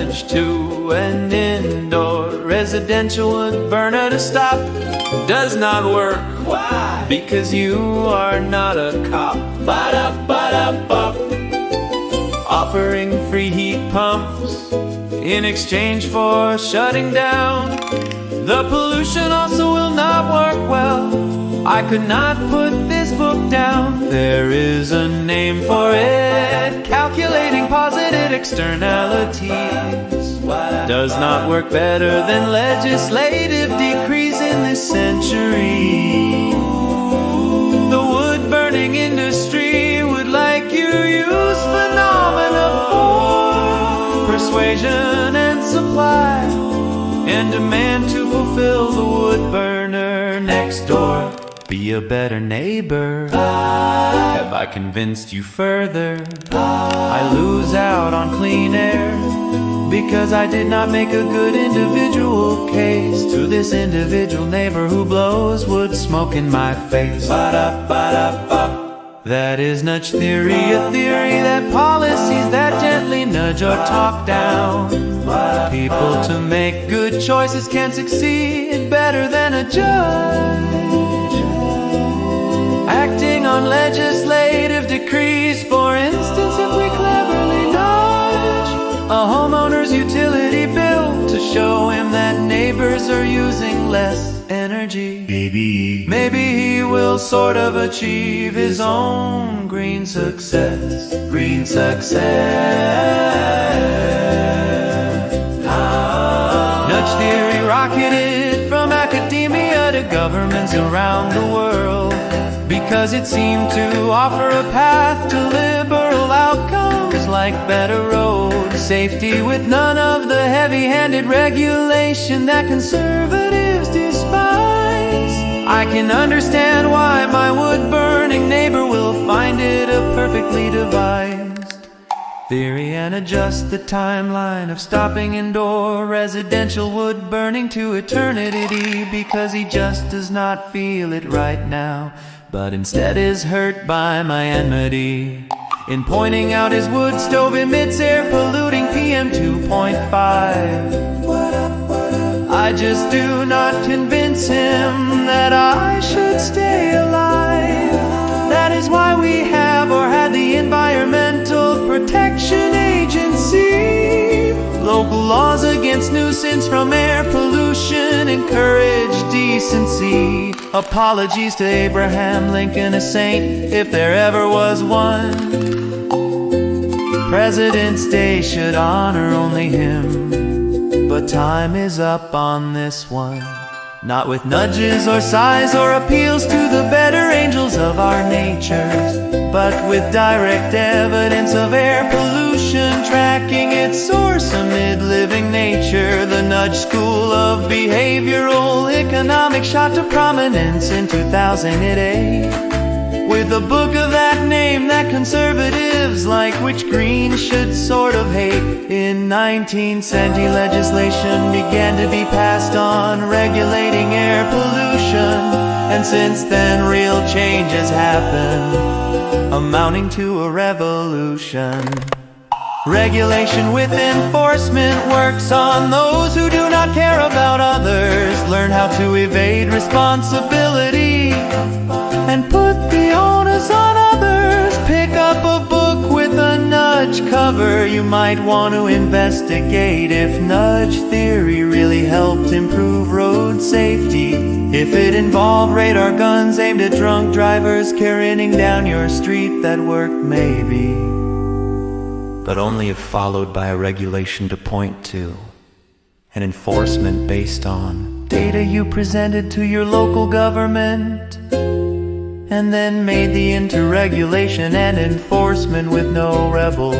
nudge to an indoor residential wood burner to stop does not work. Why? Because you are not a cop. Ba-da-ba-da-bop. Offering free heat pumps in exchange for shutting down the pollution also will not work well. I could not put this book down. There is a name for it. Calculating positive externalities does not work better than legislative decrees in this century. The wood burning industry would like you use phenomena for persuasion and supply and demand to fulfill the wood burner next door. Be a better neighbor. Have I convinced you further? I lose out on clean air because I did not make a good individual case to this individual neighbor who blows wood smoke in my face. Ba-da-ba-da-ba. That is nudge theory, a theory that policies that gently nudge or talk down people to make good choices can succeed better than a judge acting on legislative decrees. For instance, if we cleverly nudge a homeowner's utility bill to show him that neighbors are using less energy, maybe he will sort of achieve his own green success. Green success. Nudge theory rocketed from academia to governments around the world because it seemed to offer a path to liberal outcomes like better road safety with none of the heavy-handed regulation that conservatives despise. I can understand why my wood-burning neighbor will find it a perfectly devised theory and adjust the timeline of stopping indoor residential wood burning to eternity because he just does not feel it right now, but instead is hurt by my enmity in pointing out his wood stove emits air polluting PM 2.5. I just do not convince him that I should stay alive. That is why we have or had the Environmental Protection Agency. Local laws against nuisance from air pollution encourage decency. Apologies to Abraham Lincoln, a saint, if there ever was one. President's Day should honor only him, but time is up on this one. Not with nudges or sighs or appeals to the better angels of our natures, but with direct evidence of air pollution tracking its source amid living nature. The nudge school of behavioral economics shot to prominence in 2008 with a book of that name that conservatives like, which Green should sort of hate. In 1970, legislation began to be passed on regulating air pollution, and since then real change has happened, amounting to a revolution. Regulation with enforcement works on those who do not care about others, learn how to evade responsibility and put the onus on others. Pick up a book with a nudge cover. You might want to investigate if nudge theory really helped improve road safety. If it involved radar guns aimed at drunk drivers careening down your street, that worked maybe, but only if followed by a regulation to point to, an enforcement based on data you presented to your local government, and then made the interregulation and enforcement with no rebel.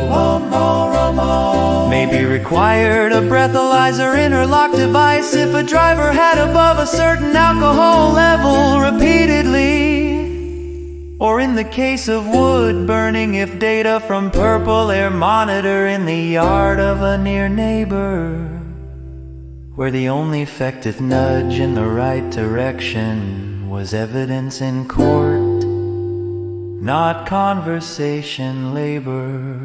Maybe required a breathalyzer interlock device if a driver had above a certain alcohol level repeatedly. Or in the case of wood burning, if data from purple air monitor in the yard of a near neighbor, where the only effective nudge in the right direction was evidence in court, not conversation labor.